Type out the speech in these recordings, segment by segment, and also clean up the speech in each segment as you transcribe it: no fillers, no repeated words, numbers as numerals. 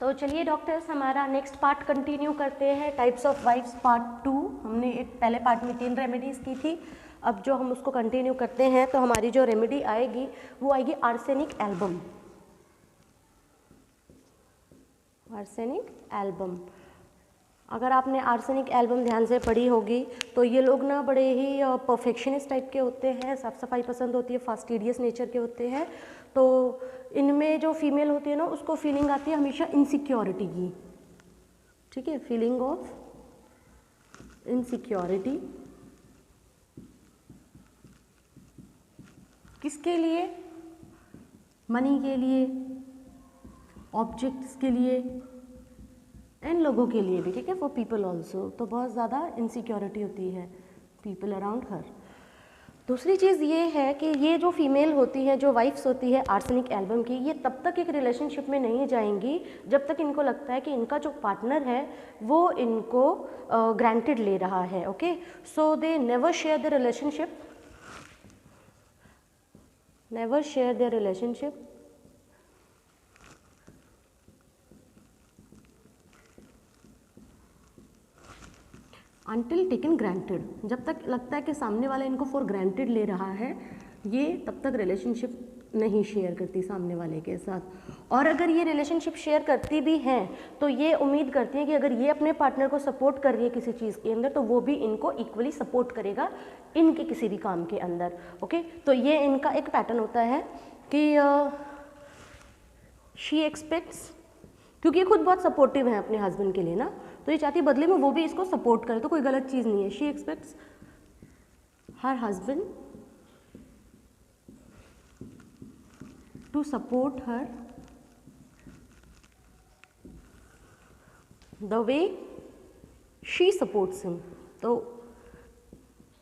तो चलिए डॉक्टर्स, हमारा नेक्स्ट पार्ट कंटिन्यू करते हैं, टाइप्स ऑफ वाइफ्स पार्ट 2। हमने एक पहले पार्ट में 3 रेमेडीज़ की थी, अब जो हम उसको कंटिन्यू करते हैं तो हमारी जो रेमेडी आएगी वो आएगी आर्सेनिक एल्बम। आर्सेनिक एल्बम, अगर आपने आर्सेनिक एल्बम ध्यान से पढ़ी होगी तो ये लोग ना बड़े ही परफेक्शनिस्ट टाइप के होते हैं, साफ़ सफाई पसंद होती है, फास्टिडियस नेचर के होते हैं। तो इनमें जो फीमेल होती है ना उसको फीलिंग आती है हमेशा इनसिक्योरिटी की, ठीक है, फीलिंग ऑफ इनसिक्योरिटी। किसके लिए? मनी के लिए, ऑब्जेक्ट्स के लिए, एंड लोगों के लिए भी, ठीक है, फॉर पीपल ऑल्सो। तो बहुत ज़्यादा इनसिक्योरिटी होती है पीपल अराउंड हर। दूसरी चीज़ ये है कि ये जो फीमेल होती है, जो वाइफ्स होती है आर्सेनिक एल्बम की, ये तब तक एक रिलेशनशिप में नहीं जाएंगी जब तक इनको लगता है कि इनका जो पार्टनर है वो इनको ग्रांटेड ले रहा है। Okay, so they never share the relationship, never share their relationship until taken granted. जब तक लगता है कि सामने वाला इनको फॉर ग्रांटेड ले रहा है, ये तब तक रिलेशनशिप नहीं शेयर करती सामने वाले के साथ। और अगर ये रिलेशनशिप शेयर करती भी हैं तो ये उम्मीद करती हैं कि अगर ये अपने पार्टनर को सपोर्ट कर रही है किसी चीज़ के अंदर तो वो भी इनको इक्वली सपोर्ट करेगा इनके किसी भी काम के अंदर। ओके, तो ये इनका एक पैटर्न होता है कि शी एक्सपेक्ट्स, क्योंकि ये खुद बहुत सपोर्टिव है अपने हस्बैंड के लिए ना, तो ये चाहती है बदले में वो भी इसको सपोर्ट करे, तो कोई गलत चीज़ नहीं है। She expects her husband to support her the way she supports him. तो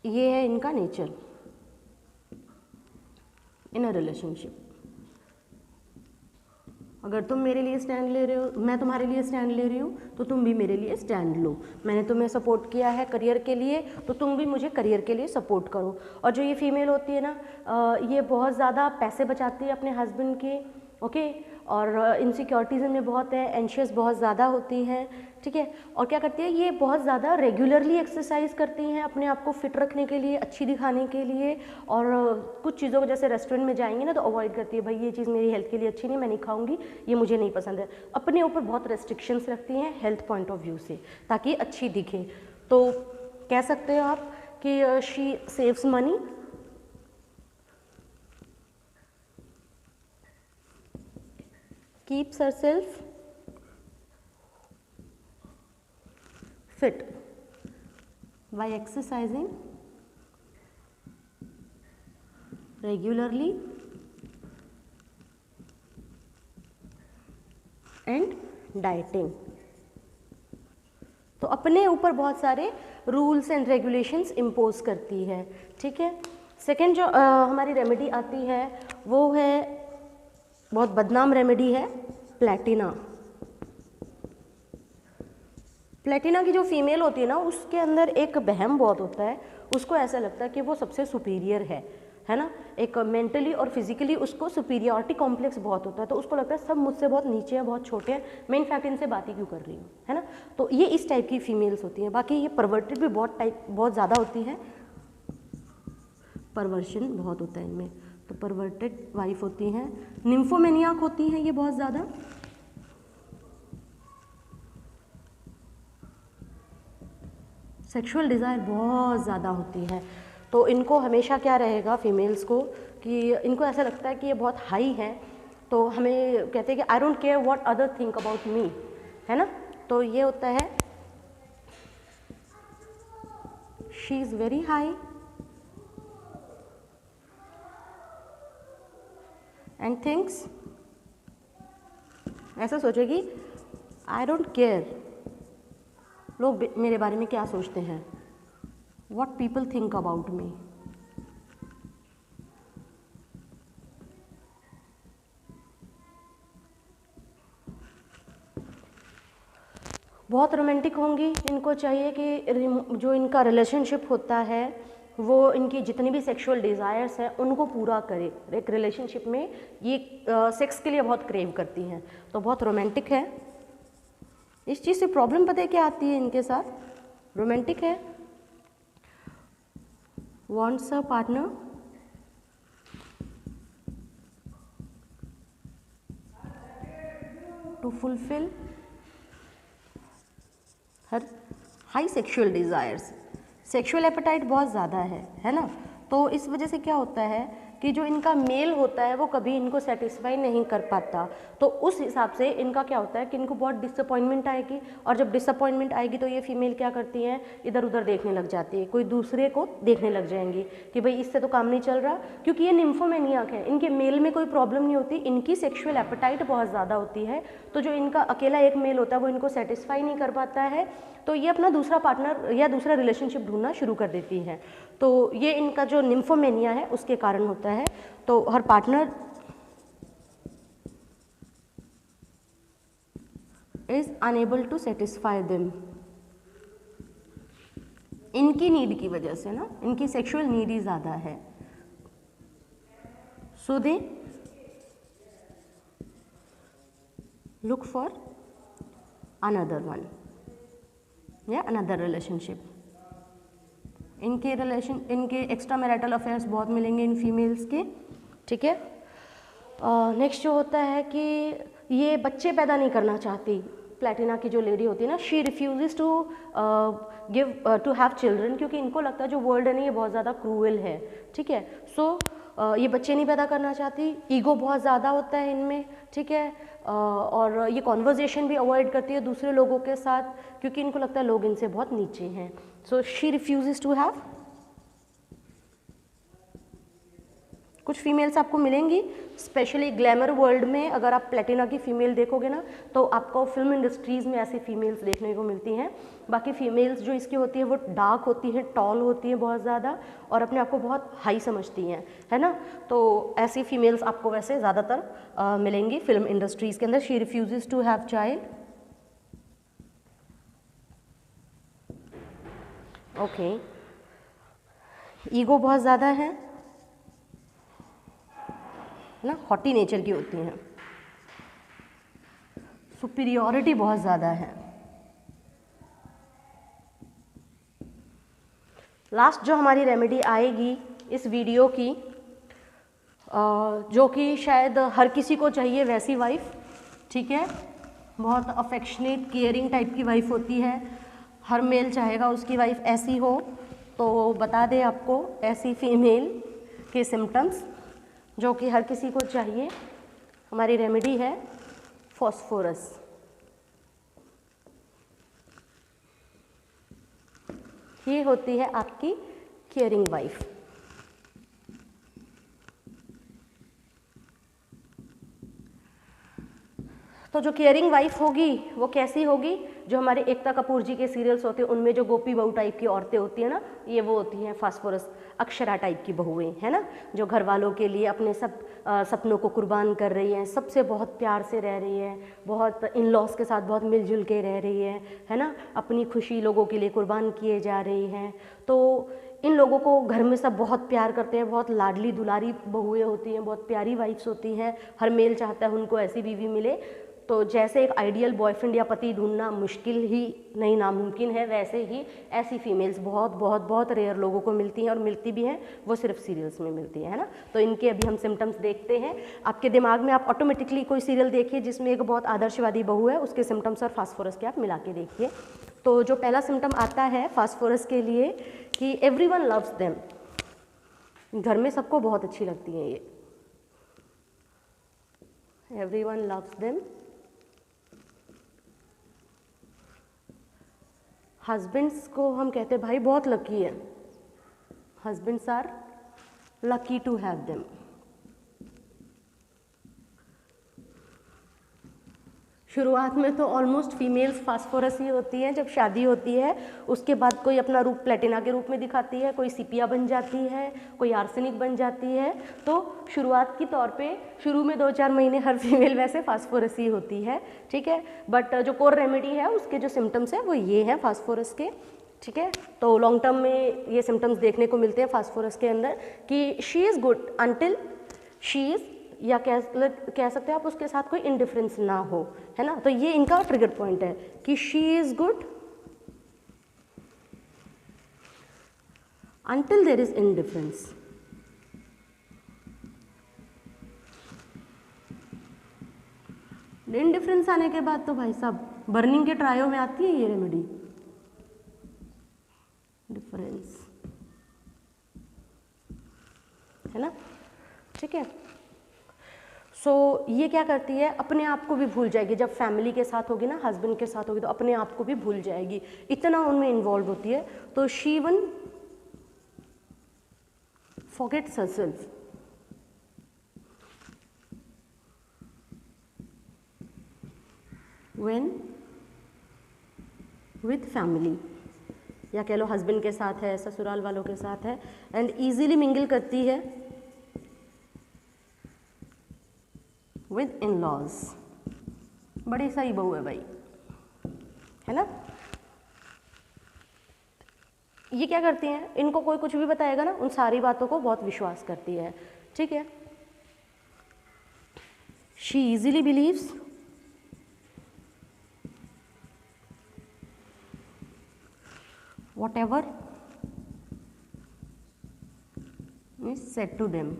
ये है इनका नेचर इन अ रिलेशनशिप। अगर तुम मेरे लिए स्टैंड ले रहे हो, मैं तुम्हारे लिए स्टैंड ले रही हूँ, तो तुम भी मेरे लिए स्टैंड लो। मैंने तुम्हें सपोर्ट किया है करियर के लिए, तो तुम भी मुझे करियर के लिए सपोर्ट करो। और जो ये फीमेल होती है ना, ये बहुत ज़्यादा पैसे बचाती है अपने हस्बैंड के, ओके, और इनसिक्योरिटीज़ में बहुत है, एंशियस बहुत ज़्यादा होती हैं, ठीक है। और क्या करती है, ये बहुत ज़्यादा रेगुलरली एक्सरसाइज करती हैं अपने आप को फिट रखने के लिए, अच्छी दिखाने के लिए। और कुछ चीज़ों को जैसे रेस्टोरेंट में जाएंगी ना तो अवॉइड करती है, भाई ये चीज़ मेरी हेल्थ के लिए अच्छी नहीं, मैं नहीं खाऊंगी, ये मुझे नहीं पसंद है। अपने ऊपर बहुत रेस्ट्रिक्शंस रखती हैं हेल्थ पॉइंट ऑफ व्यू से, ताकि अच्छी दिखे। तो कह सकते हो आप कि she saves money, keeps herself fit by exercising regularly and dieting। तो अपने ऊपर बहुत सारे रूल्स एंड रेगुलेशंस इम्पोज करती है, ठीक है। सेकेंड जो हमारी रेमेडी आती है वो है, बहुत बदनाम रेमेडी है, प्लेटिना। प्लेटिना की जो फीमेल होती है ना उसके अंदर एक वहम बहुत होता है, उसको ऐसा लगता है कि वो सबसे सुपीरियर है ना, एक मेंटली और फिजिकली उसको सुपीरियरिटी कॉम्प्लेक्स बहुत होता है। तो उसको लगता है सब मुझसे बहुत नीचे हैं, बहुत छोटे हैं, मैं इनफैक्ट इनसे बात ही क्यों कर रही हूँ, है ना। तो ये इस टाइप की फीमेल्स होती हैं। बाकी ये परवर्टेड भी बहुत ज़्यादा होती है, परवर्शन बहुत होता है इनमें। तो परवर्टेड वाइफ होती हैं, निम्फोमेनियाक होती हैं ये बहुत ज़्यादा, सेक्सुअल डिज़ायर बहुत ज़्यादा होती है। तो इनको हमेशा क्या रहेगा फीमेल्स को कि इनको ऐसा लगता है कि ये बहुत हाई है, तो हमें कहते हैं कि I don't care what other think about me, है ना। तो ये होता है she is very high and thinks, ऐसा सोचेगी आई डोंट केयर लोग मेरे बारे में क्या सोचते हैं, what people think about me. बहुत रोमांटिक होंगी, इनको चाहिए कि जो इनका रिलेशनशिप होता है वो इनकी जितनी भी सेक्सुअल डिज़ायर्स हैं उनको पूरा करे। एक रिलेशनशिप में ये सेक्स के लिए बहुत क्रेव करती हैं, तो बहुत रोमांटिक है। इस चीज़ से प्रॉब्लम पता है क्या आती है इनके साथ? रोमांटिक है, wants a partner to fulfill her high sexual desires. Sexual appetite बहुत ज़्यादा है ना? तो इस वजह से क्या होता है कि जो इनका मेल होता है वो कभी इनको सेटिस्फाई नहीं कर पाता, तो उस हिसाब से इनका क्या होता है कि इनको बहुत डिसअपॉइंटमेंट आएगी, और जब डिसअपॉइंटमेंट आएगी तो ये फीमेल क्या करती हैं, इधर उधर देखने लग जाती है, कोई दूसरे को देखने लग जाएंगी कि भाई इससे तो काम नहीं चल रहा, क्योंकि ये निम्फोमैनियाक है, इनके मेल में कोई प्रॉब्लम नहीं होती, इनकी सेक्शुअल एपेटाइट बहुत ज़्यादा होती है, तो जो इनका अकेला एक मेल होता है वो इनको सेटिस्फाई नहीं कर पाता है, तो ये अपना दूसरा पार्टनर या दूसरा रिलेशनशिप ढूंढना शुरू कर देती हैं। तो ये इनका जो निम्फोमेनिया है उसके कारण होता है। तो हर partner is unable to satisfy them, इनकी नीड की वजह से ना, इनकी सेक्सुअल नीड ही ज़्यादा है, so they look for another one या अनदर रिलेशनशिप। इनके एक्स्ट्रा मैरिटल अफेयर्स बहुत मिलेंगे इन फीमेल्स के, ठीक है। नेक्स्ट जो होता है कि ये बच्चे पैदा नहीं करना चाहती, प्लेटिना की जो लेडी होती है ना, she refuses to to have children, क्योंकि इनको लगता है जो वर्ल्ड है ना ये बहुत ज़्यादा क्रूअल है, ठीक है। सो ये बच्चे नहीं पैदा करना चाहती, ईगो बहुत ज़्यादा होता है इनमें, ठीक है, और ये कॉन्वर्जेशन भी अवॉइड करती है दूसरे लोगों के साथ, क्योंकि इनको लगता है लोग इनसे बहुत नीचे हैं। So she refuses to have. कुछ फीमेल्स आपको मिलेंगी, स्पेशली ग्लैमर वर्ल्ड में अगर आप प्लेटिना की फ़ीमेल देखोगे ना तो आपको फिल्म इंडस्ट्रीज़ में ऐसी फीमेल्स देखने को मिलती हैं। बाकी फीमेल्स जो इसकी होती है वो डार्क होती हैं, टॉल होती हैं बहुत ज़्यादा, और अपने आप को बहुत हाई समझती हैं, है ना। तो ऐसी फीमेल्स आपको वैसे ज़्यादातर मिलेंगी फिल्म इंडस्ट्रीज़ के अंदर। She refuses to have child, okay. Ego बहुत ज़्यादा है ना, हॉटी नेचर की होती हैं, सुपीरियॉरिटी बहुत ज़्यादा है। लास्ट जो हमारी रेमेडी आएगी इस वीडियो की, जो कि शायद हर किसी को चाहिए वैसी वाइफ, ठीक है, बहुत अफेक्शनेट केयरिंग टाइप की वाइफ होती है, हर मेल चाहेगा उसकी वाइफ ऐसी हो। तो बता दें आपको ऐसी फीमेल के सिम्टम्स जो कि हर किसी को चाहिए। हमारी रेमेडी है फॉस्फोरस। ये होती है आपकी केयरिंग वाइफ। तो जो केयरिंग वाइफ होगी वो कैसी होगी, जो हमारे एकता कपूर जी के सीरियल्स होते हैं उनमें जो गोपी बहू टाइप की औरतें होती हैं ना, ये वो होती हैं फास्फोरस, अक्षरा टाइप की बहुएं, है ना, जो घर वालों के लिए अपने सब सपनों को कुर्बान कर रही हैं, सबसे बहुत प्यार से रह रही हैं, बहुत इन लॉस के साथ बहुत मिलजुल के रह रही है ना, अपनी खुशी लोगों के लिए कुर्बान किए जा रही हैं। तो इन लोगों को घर में सब बहुत प्यार करते हैं, बहुत लाडली दुलारी बहुएं होती हैं, बहुत प्यारी वाइफ्स होती हैं, हर मेल चाहता है उनको ऐसी बीवी मिले। तो जैसे एक आइडियल बॉयफ्रेंड या पति ढूंढना मुश्किल ही नहीं नामुमकिन है, वैसे ही ऐसी फीमेल्स बहुत बहुत बहुत रेयर लोगों को मिलती हैं, और मिलती भी हैं वो सिर्फ सीरियल्स में मिलती है ना। तो इनके अभी हम सिम्टम्स देखते हैं। आपके दिमाग में आप ऑटोमेटिकली कोई सीरियल देखिए जिसमें एक बहुत आदर्शवादी बहू है, उसके सिम्टम्स और फास्फोरस के आप मिला के देखिए। तो जो पहला सिम्टम आता है फास्फोरस के लिए कि एवरीवन लव्स देम, घर में सबको बहुत अच्छी लगती हैं ये, एवरीवन लव्स देम। हस्बैंड्स को हम कहते हैं भाई बहुत लकी है, husbands are lucky to have them. शुरुआत में तो ऑलमोस्ट फीमेल्स फास्फोरस ही होती हैं, जब शादी होती है उसके बाद कोई अपना रूप प्लेटिना के रूप में दिखाती है, कोई सिपिया बन जाती है, कोई आर्सेनिक बन जाती है। तो शुरुआत की तौर पे शुरू में 2-4 महीने हर फीमेल वैसे फास्फोरस ही होती है, ठीक है। बट जो कोर रेमेडी है उसके जो सिम्टम्स हैं वो ये हैं फास्फोरस के, ठीक है। तो लॉन्ग टर्म में ये सिम्टम्स देखने को मिलते हैं फास्फोरस के अंदर कि she is good until she is या कह सकते हो आप उसके साथ कोई इंडिफरेंस ना हो, है ना। तो ये इनका ट्रिगर पॉइंट है कि she is good until there is indifference. Indifference आने के बाद तो भाई साहब बर्निंग के ट्रायो में आती है ये रेमेडी, डिफरेंस, है ना, ठीक है। सो ये क्या करती है, अपने आप को भी भूल जाएगी। जब फैमिली के साथ होगी ना, हस्बैंड के साथ होगी, तो अपने आप को भी भूल जाएगी, इतना उनमें इन्वॉल्व होती है। तो she even forgets herself. When with family, या कह लो हस्बैंड के साथ है, ससुराल वालों के साथ है, एंड इजीली मिंगल करती है विद इन लॉज। बड़ी सही बहू है भाई, है ना। ये क्या करती हैं, इनको कोई कुछ भी बताएगा ना, उन सारी बातों को बहुत विश्वास करती है, ठीक है। She easily believes whatever is said to them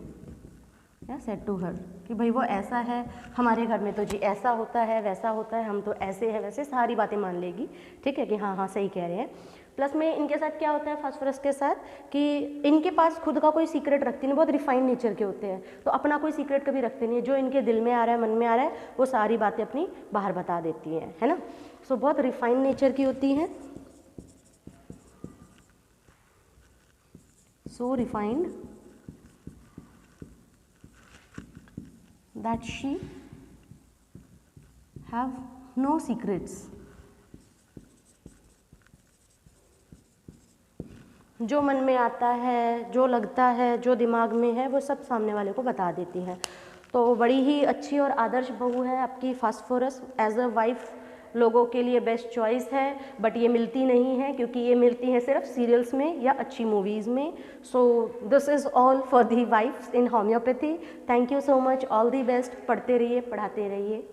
या सेड टू हर, कि भाई वो ऐसा है, हमारे घर में तो जी ऐसा होता है, वैसा होता है, हम तो ऐसे हैं, वैसे सारी बातें मान लेगी, ठीक है, कि हाँ हाँ सही कह रहे हैं। प्लस में इनके साथ क्या होता है फास्फोरस के साथ, कि इनके पास खुद का कोई सीक्रेट रखती नहीं, बहुत रिफाइंड नेचर के होते हैं, तो अपना कोई सीक्रेट कभी रखते नहीं है। जो इनके दिल में आ रहा है, मन में आ रहा है, वो सारी बातें अपनी बाहर बता देती हैं, है ना। सो बहुत रिफाइंड नेचर की होती हैं, सो refined that she have no secrets. जो मन में आता है, जो लगता है, जो दिमाग में है, वो सब सामने वाले को बता देती हैं। तो बड़ी ही अच्छी और आदर्श बहू है आपकी फास्फोरस। एज अ वाइफ लोगों के लिए बेस्ट चॉइस है, बट ये मिलती नहीं है, क्योंकि ये मिलती हैं सिर्फ सीरियल्स में या अच्छी मूवीज़ में। So this is all for the wifes in homeopathy. Thank you so much, all the best. पढ़ते रहिए, पढ़ाते रहिए।